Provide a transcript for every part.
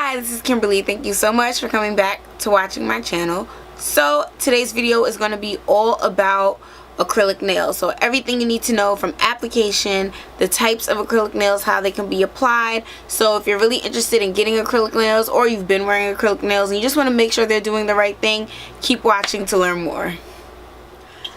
Hi, this is Kimberly. Thank you so much for coming back to watching my channel. So today's video is going to be all about acrylic nails. So everything you need to know from application, the types of acrylic nails, how they can be applied. So if you're really interested in getting acrylic nails, or you've been wearing acrylic nails and you just want to make sure they're doing the right thing, keep watching to learn more.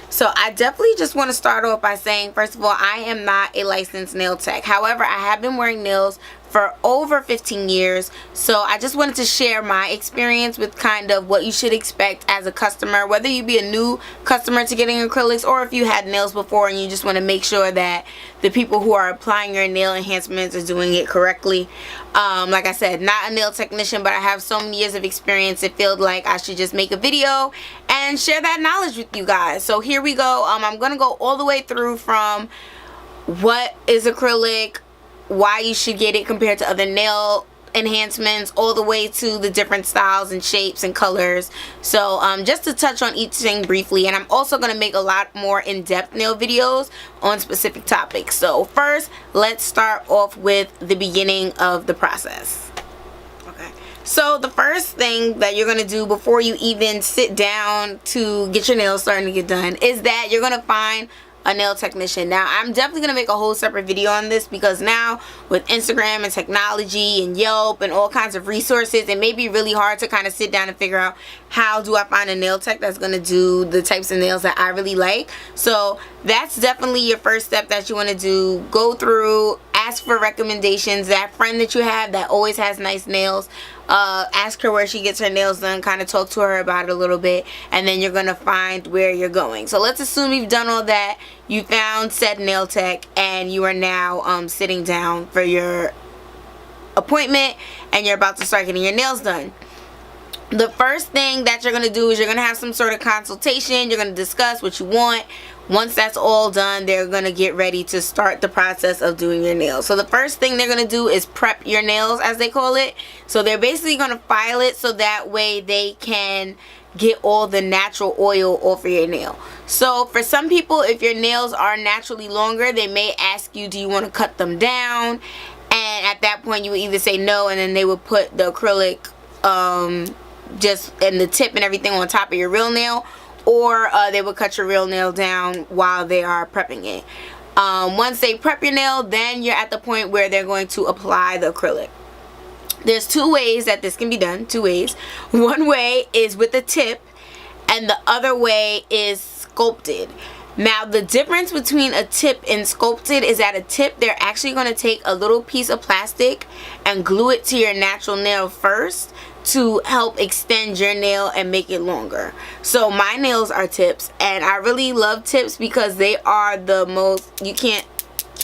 So I definitely just want to start off by saying, first of all, I am not a licensed nail tech. However, I have been wearing nails for over 15 years. So I just wanted to share my experience with kind of what you should expect as a customer, whether you be a new customer to getting acrylics or if you had nails before and you just want to make sure that the people who are applying your nail enhancements are doing it correctly. Like I said, not a nail technician, but I have so many years of experience, it felt like I should just make a video and share that knowledge with you guys. So here we go. I'm going to go all the way through from what is acrylic, why you should get it compared to other nail enhancements, all the way to the different styles and shapes and colors. So just to touch on each thing briefly, and I'm also going to make a lot more in-depth nail videos on specific topics. So first, let's start off with the beginning of the process. Okay, so the first thing that you're going to do before you even sit down to get your nails starting to get done is that you're going to find a nail technician. Now I'm definitely gonna make a whole separate video on this because now with Instagram and technology and Yelp and all kinds of resources, it may be really hard to kind of sit down and figure out how do I find a nail tech that's gonna do the types of nails that I really like. So that's definitely your first step that you want to do. Go through, ask for recommendations. That friend that you have that always has nice nails, ask her where she gets her nails done, kind of talk to her about it a little bit, and then you're gonna find where you're going. So let's assume you've done all that, you found said nail tech, and you are now sitting down for your appointment and you're about to start getting your nails done. The first thing that you're going to do is you're going to have some sort of consultation. You're going to discuss what you want. Once that's all done, they're going to get ready to start the process of doing your nails. So the first thing they're going to do is prep your nails, as they call it. So they're basically going to file it so that way they can get all the natural oil off of your nail. So for some people, if your nails are naturally longer, they may ask you, do you want to cut them down? And at that point, you would either say no, and then they would put the acrylic just in the tip and everything on top of your real nail, or they would cut your real nail down while they are prepping it. Once they prep your nail, then you're at the point where they're going to apply the acrylic. There's two ways that this can be done. Two ways. One way is with a tip, and the other way is sculpted. Now the difference between a tip and sculpted is that a tip, they're actually going to take a little piece of plastic and glue it to your natural nail first to help extend your nail and make it longer. So my nails are tips, and I really love tips because they are the most, can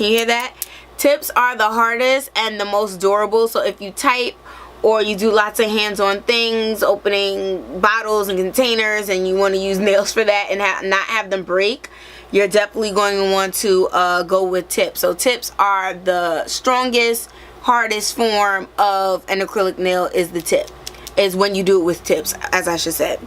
you hear that? Tips are the hardest and the most durable. So if you type or you do lots of hands-on things, opening bottles and containers, and you want to use nails for that and not have them break, you're definitely going to want to go with tips. So tips are the strongest, hardest form of an acrylic nail is the tip. Is when you do it with tips, as I should say.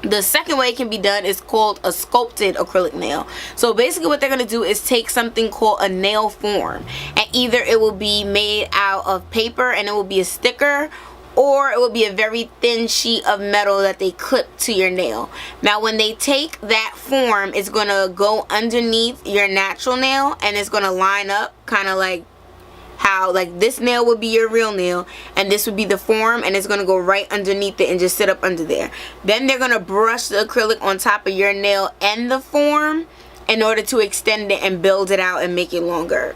The second way it can be done is called a sculpted acrylic nail. So basically what they're going to do is take something called a nail form, and either it will be made out of paper and it will be a sticker, or it will be a very thin sheet of metal that they clip to your nail. Now when they take that form, it's going to go underneath your natural nail, and it's going to line up kind of like how like this nail would be your real nail and this would be the form, and it's going to go right underneath it and just sit up under there. Then they're going to brush the acrylic on top of your nail and the form in order to extend it and build it out and make it longer.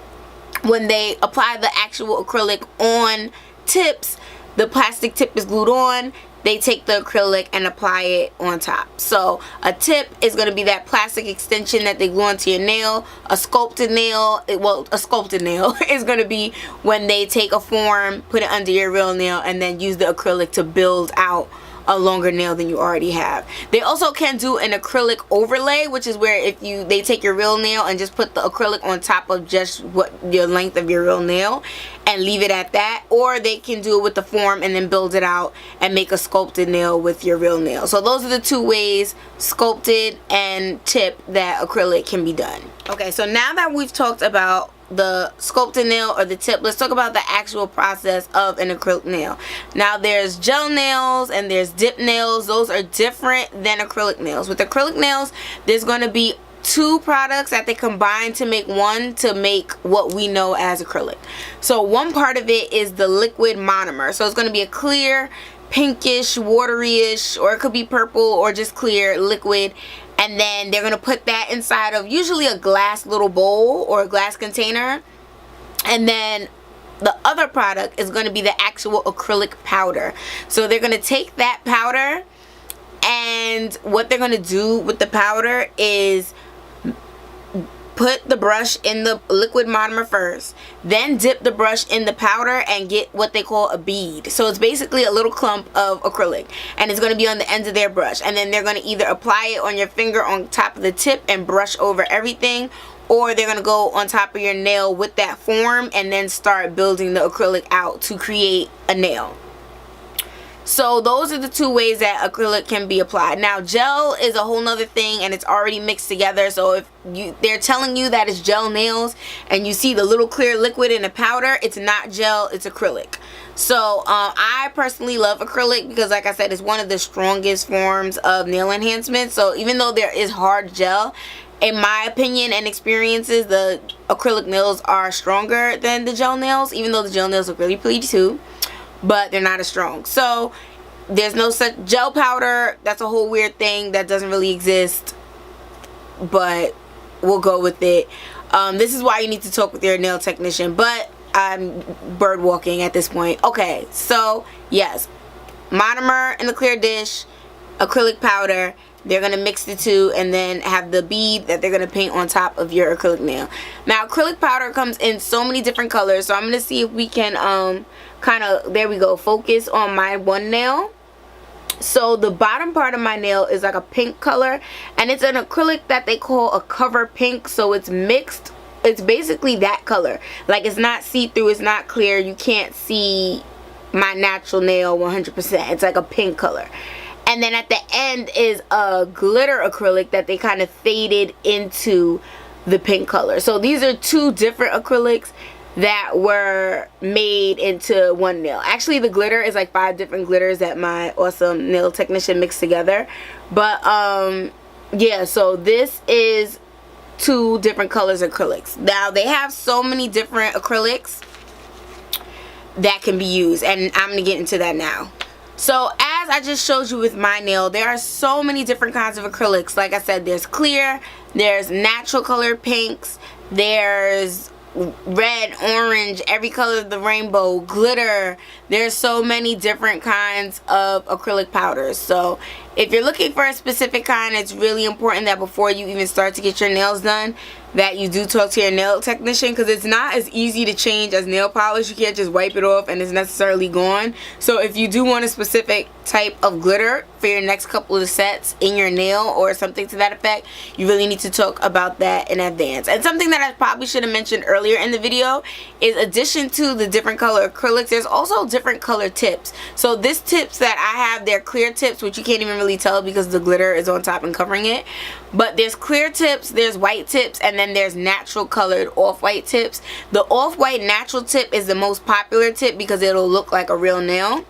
When they apply the actual acrylic on tips, the plastic tip is glued on, they take the acrylic and apply it on top. So a tip is going to be that plastic extension that they glue onto your nail. A sculpted nail, a sculpted nail is going to be when they take a form, put it under your real nail, and then use the acrylic to build out a longer nail than you already have. They also can do an acrylic overlay, which is where if they take your real nail and just put the acrylic on top of just what your length of your real nail and leave it at that, or they can do it with the form and then build it out and make a sculpted nail with your real nail. So those are the two ways, sculpted and tip, that acrylic can be done. Okay, so now that we've talked about the sculpted nail or the tip, let's talk about the actual process of an acrylic nail. Now there's gel nails and there's dip nails. Those are different than acrylic nails. With acrylic nails, there's going to be two products that they combine to make one, to make what we know as acrylic. So one part of it is the liquid monomer. So it's going to be a clear, pinkish, wateryish, or it could be purple or just clear liquid. And then they're going to put that inside of usually a glass little bowl or a glass container. And then the other product is going to be the actual acrylic powder. So they're going to take that powder, and what they're going to do with the powder is put the brush in the liquid monomer first, then dip the brush in the powder and get what they call a bead. So it's basically a little clump of acrylic, and it's going to be on the ends of their brush. And then they're going to either apply it on your finger on top of the tip and brush over everything, or they're going to go on top of your nail with that form and then start building the acrylic out to create a nail. So those are the two ways that acrylic can be applied. Now gel is a whole nother thing, and it's already mixed together. So if they're telling you that it's gel nails and you see the little clear liquid in the powder, it's not gel, it's acrylic. So I personally love acrylic because, like I said, it's one of the strongest forms of nail enhancement. So even though there is hard gel, in my opinion and experiences, the acrylic nails are stronger than the gel nails, even though the gel nails look really pretty too, but they're not as strong. So there's no such gel powder. That's a whole weird thing that doesn't really exist, but we'll go with it. This is why you need to talk with your nail technician, but I'm bird walking at this point. Okay, so yes, monomer in the clear dish, acrylic powder. They're going to mix the two and then have the bead that they're going to paint on top of your acrylic nail. Now acrylic powder comes in so many different colors, so I'm going to see if we can kind of, there we go, focus on my one nail. So the bottom part of my nail is like a pink color, and it's an acrylic that they call a cover pink. So it's mixed, it's basically that color. Like, it's not see-through, it's not clear, you can't see my natural nail 100%. It's like a pink color. And then at the end is a glitter acrylic that they kind of faded into the pink color. So these are two different acrylics that were made into one nail. Actually, the glitter is like 5 different glitters that my awesome nail technician mixed together. But yeah, so this is 2 different colors of acrylics. Now they have so many different acrylics that can be used, and I'm gonna get into that now. So as I just showed you with my nail, there are so many different kinds of acrylics. Like I said, there's clear, there's natural color pinks, there's red, orange, every color of the rainbow, glitter. There's so many different kinds of acrylic powders. So if you're looking for a specific kind, it's really important that before you even start to get your nails done, that you do talk to your nail technician, because it's not as easy to change as nail polish. You can't just wipe it off and it's necessarily gone. So if you do want a specific type of glitter for your next couple of sets in your nail or something to that effect, you really need to talk about that in advance. And something that I probably should have mentioned earlier in the video is, addition to the different color acrylics, there's also different color tips. So this tips that I have, they're clear tips, which you can't even really tell because the glitter is on top and covering it. But there's clear tips, there's white tips, and then there's natural colored off-white tips. The off-white natural tip is the most popular tip because it'll look like a real nail.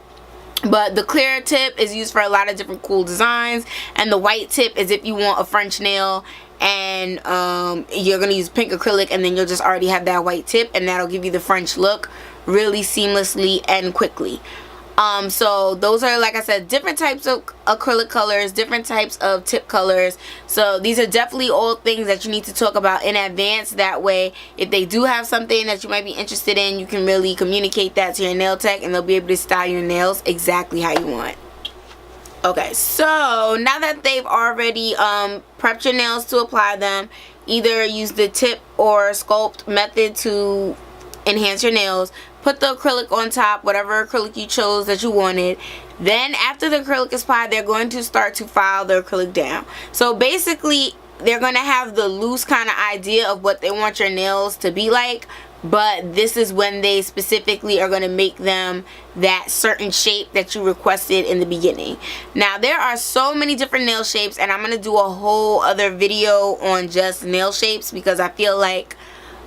But the clear tip is used for a lot of different cool designs, and the white tip is if you want a French nail and you're going to use pink acrylic, and then you'll just already have that white tip, and that'll give you the French look really seamlessly and quickly. So those are, like I said, different types of acrylic colors, different types of tip colors. So these are definitely all things that you need to talk about in advance. That way, if they do have something that you might be interested in, you can really communicate that to your nail tech, and they'll be able to style your nails exactly how you want. Okay, so now that they've already prepped your nails to apply them, either use the tip or sculpt method to enhance your nails. Put the acrylic on top, whatever acrylic you chose that you wanted. Then after the acrylic is applied, they're going to start to file the acrylic down. So basically, they're going to have the loose kind of idea of what they want your nails to be like, but this is when they specifically are going to make them that certain shape that you requested in the beginning. Now there are so many different nail shapes, and I'm going to do a whole other video on just nail shapes, because I feel like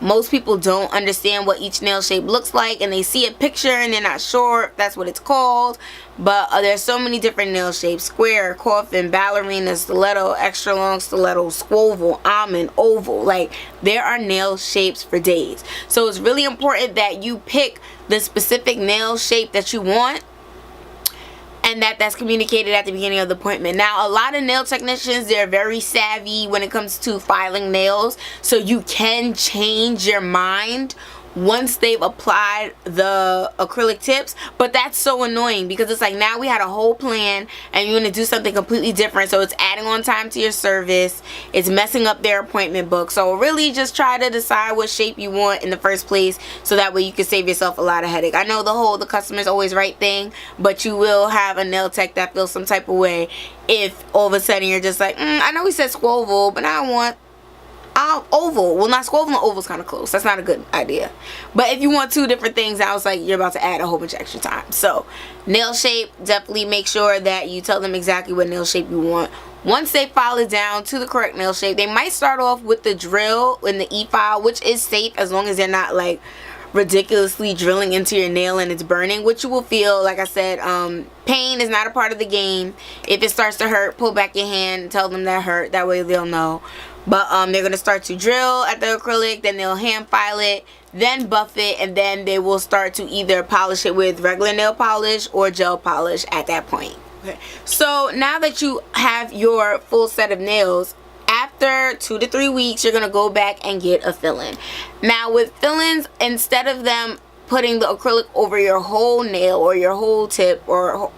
most people don't understand what each nail shape looks like, and they see a picture and they're not sure if that's what it's called. But there's so many different nail shapes: square, coffin, ballerina, stiletto, extra long stiletto, squoval, almond, oval. Like, there are nail shapes for days. So it's really important that you pick the specific nail shape that you want, and that's communicated at the beginning of the appointment. Now, a lot of nail technicians, they're very savvy when it comes to filing nails, so you can change your mind once they've applied the acrylic tips. But that's so annoying, because it's like, now we had a whole plan and you're going to do something completely different. So it's adding on time to your service, it's messing up their appointment book. So really just try to decide what shape you want in the first place, so that way you can save yourself a lot of headache. I know the customer's always right thing, but you will have a nail tech that feels some type of way if all of a sudden you're just like, I know we said squoval, but now I want oval. Well, not squoval and oval's kind of close. That's not a good idea. But if you want two different things, I was like, you're about to add a whole bunch of extra time. So nail shape, definitely make sure that you tell them exactly what nail shape you want. Once they file it down to the correct nail shape, they might start off with the drill in the e-file, which is safe as long as they're not like ridiculously drilling into your nail and it's burning, which you will feel. Like I said, pain is not a part of the game. If it starts to hurt, pull back your hand and tell them that hurt. That way they'll know. But they're going to start to drill at the acrylic, then they'll hand file it, then buff it, and then they will start to either polish it with regular nail polish or gel polish at that point. Okay. So now that you have your full set of nails, after 2 to 3 weeks, you're going to go back and get a fill-in. Now with fill-ins, instead of them putting the acrylic over your whole nail or your whole tip or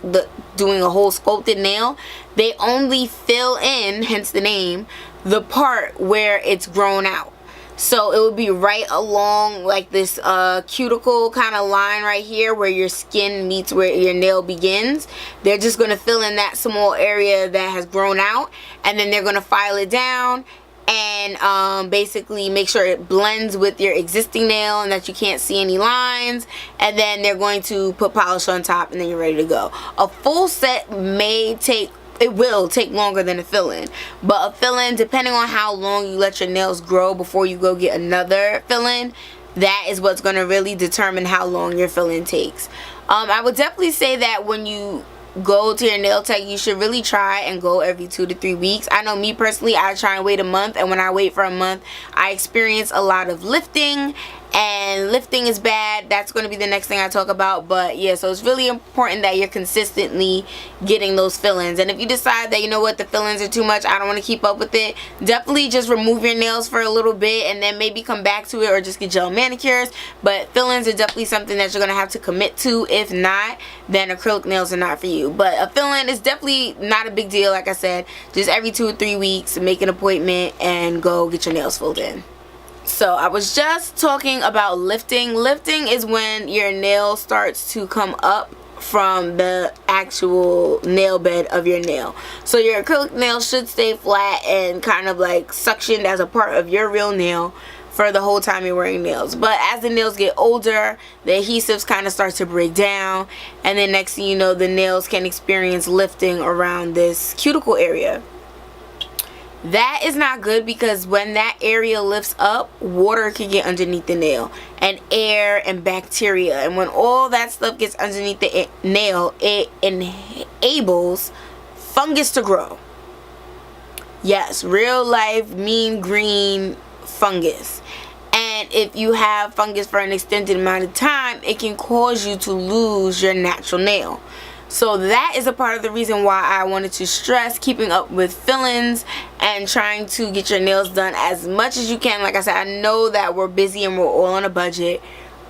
doing a whole sculpted nail, they only fill in, hence the name, the part where it's grown out. So it would be right along like this cuticle kind of line right here where your skin meets where your nail begins. They're just going to fill in that small area that has grown out, and then they're going to file it down and basically make sure it blends with your existing nail and that you can't see any lines, and then they're going to put polish on top, and then you're ready to go. A full set will take longer than a fill-in, but a fill-in, depending on how long you let your nails grow before you go get another fill-in, that is what's going to really determine how long your fill-in takes. I would definitely say that when you go to your nail tech, you should really try and go every 2 to 3 weeks. I know me personally, I try and wait a month, and when I wait for a month, I experience a lot of lifting, and lifting is bad. That's going to be the next thing I talk about. But yeah, so it's really important that you're consistently getting those fill-ins. And if you decide that, you know what, the fill-ins are too much, I don't want to keep up with it, definitely just remove your nails for a little bit and then maybe come back to it, or just get gel manicures. But fill-ins are definitely something that you're going to have to commit to. If not, then acrylic nails are not for you. But a fill-in is definitely not a big deal. Like I said, just every 2 or 3 weeks, make an appointment and go get your nails filled in. So I was just talking about lifting. Lifting is when your nail starts to come up from the actual nail bed of your nail. So your acrylic nail should stay flat and kind of like suctioned as a part of your real nail for the whole time you're wearing nails. But as the nails get older, the adhesives kind of start to break down, and then next thing you know, the nails can experience lifting around this cuticle area. That is not good, because when that area lifts up, water can get underneath the nail, and air and bacteria, and when all that stuff gets underneath the nail, it enables fungus to grow. Yes, real life mean green fungus. And if you have fungus for an extended amount of time, it can cause you to lose your natural nail. So that is a part of the reason why I wanted to stress keeping up with fill-ins and trying to get your nails done as much as you can. Like I said, I know that we're busy and we're all on a budget,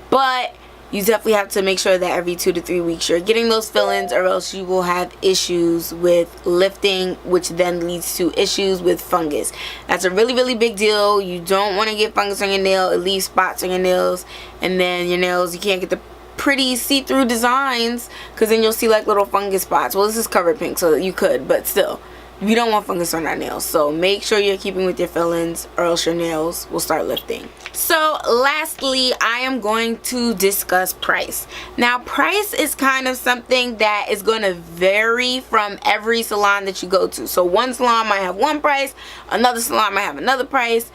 but you definitely have to make sure that every 2 to 3 weeks you're getting those fill-ins, or else you will have issues with lifting, which then leads to issues with fungus. That's a really, really big deal. You don't want to get fungus on your nail. It leaves spots on your nails, and then your nails, you can't get the pretty see-through designs, because then you'll see like little fungus spots. Well, this is covered pink, so you could, but still, you don't want fungus on our nails. So make sure you're keeping with your fill-ins, or else your nails will start lifting. So lastly, I am going to discuss price. Now, price is kind of something that is going to vary from every salon that you go to. So one salon might have one price, another salon might have another price,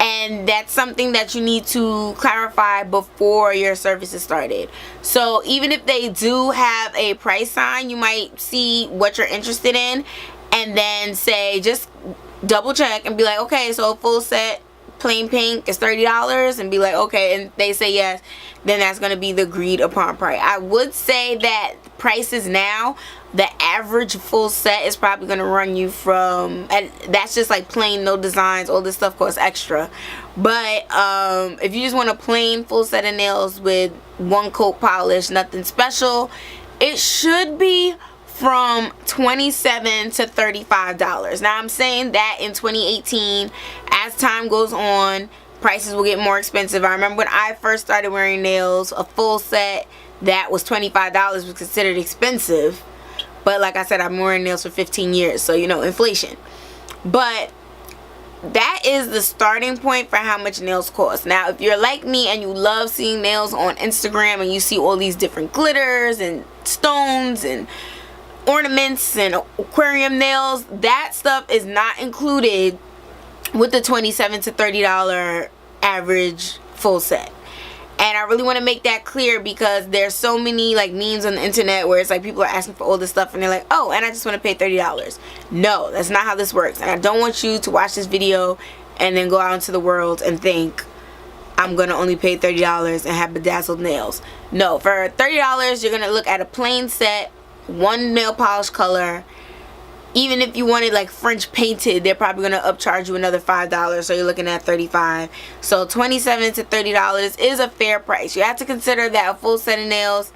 and that's something that you need to clarify before your service is started. So even if they do have a price sign, you might see what you're interested in and then say, just double check and be like, okay, so a full set plain pink is $30, and be like, okay, and they say yes, then that's going to be the agreed upon price. I would say that prices now, the average full set is probably going to run you from, and that's just like plain, no designs, all this stuff costs extra. But if you just want a plain full set of nails with one coat polish, nothing special, it should be from $27 to $35. Now I'm saying that in 2018, as time goes on, prices will get more expensive. I remember when I first started wearing nails, a full set that was $25 was considered expensive. But like I said, I've been wearing nails for 15 years, so you know, inflation. But that is the starting point for how much nails cost. Now if you're like me and you love seeing nails on Instagram and you see all these different glitters and stones and ornaments and aquarium nails, that stuff is not included with the $27 to $30 average full set. And I really want to make that clear, because there's so many like memes on the internet where it's like people are asking for all this stuff and they're like, oh, and I just want to pay $30. No, that's not how this works. And I don't want you to watch this video and then go out into the world and think I'm gonna only pay $30 and have bedazzled nails. No, for $30 you're gonna look at a plain set, one nail polish color. Even if you wanted like French painted, they're probably gonna upcharge you another $5, so you're looking at $35. So $27 to $30 is a fair price. You have to consider that a full set of nails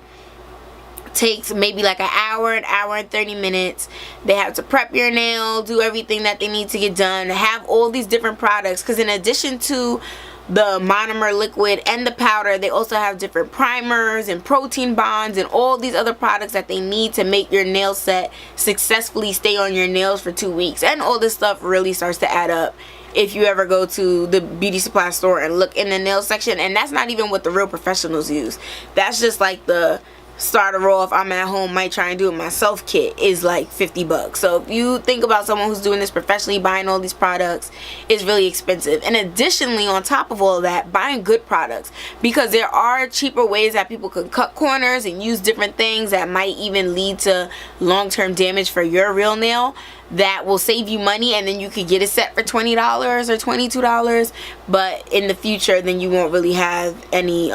takes maybe like an hour and 30 minutes. They have to prep your nail, do everything that they need to get done, have all these different products, because in addition to the monomer liquid and the powder, they also have different primers and protein bonds and all these other products that they need to make your nail set successfully stay on your nails for 2 weeks. And all this stuff really starts to add up if you ever go to the beauty supply store and look in the nail section. And that's not even what the real professionals use. That's just like the starter off, I'm at home, might try and do it myself kit is like $50. So if you think about someone who's doing this professionally, buying all these products is really expensive. And additionally, on top of all of that, buying good products, because there are cheaper ways that people could cut corners and use different things that might even lead to long-term damage for your real nail, that will save you money, and then you could get a set for $20 or $22, but in the future then you won't really have any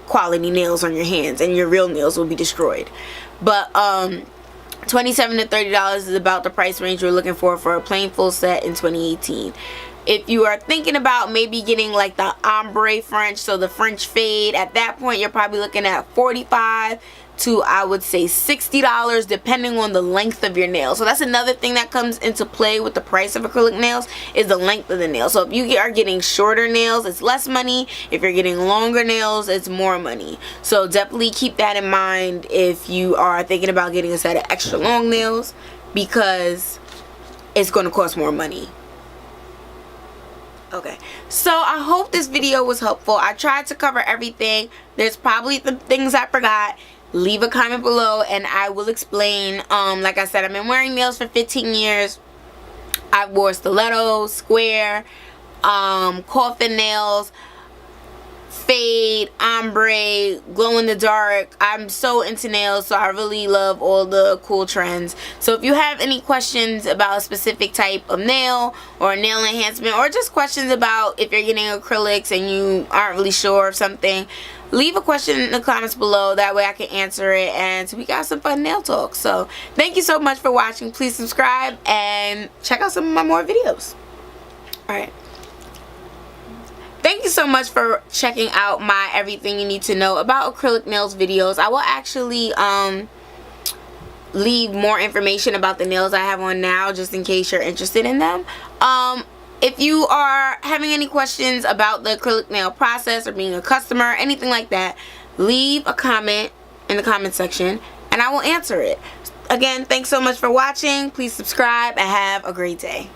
quality nails on your hands and your real nails will be destroyed. But $27 to $30 is about the price range we're looking for a plain full set in 2018. If you are thinking about maybe getting like the ombre French, so the French fade, at that point you're probably looking at $45 to, I would say, $60, depending on the length of your nail. So that's another thing that comes into play with the price of acrylic nails, is the length of the nail. So if you are getting shorter nails, it's less money. If you're getting longer nails, it's more money. So definitely keep that in mind if you are thinking about getting a set of extra long nails, because it's going to cost more money. Okay, so I hope this video was helpful. I tried to cover everything. There's probably the things I forgot. Leave a comment below and I will explain. Like I said, I've been wearing nails for 15 years. I wore stilettos, square, coffin nails, fade, ombre, glow in the dark. I'm so into nails, so I really love all the cool trends. So if you have any questions about a specific type of nail or nail enhancement, or just questions about if you're getting acrylics and you aren't really sure of something, leave a question in the comments below. That way I can answer it and we got some fun nail talk. So thank you so much for watching. Please subscribe and check out some of my more videos. Alright, thank you so much for checking out my everything you need to know about acrylic nails videos. I will actually leave more information about the nails I have on now, just in case you're interested in them. If you are having any questions about the acrylic nail process or being a customer, anything like that, leave a comment in the comment section and I will answer it. Again, thanks so much for watching. Please subscribe and have a great day.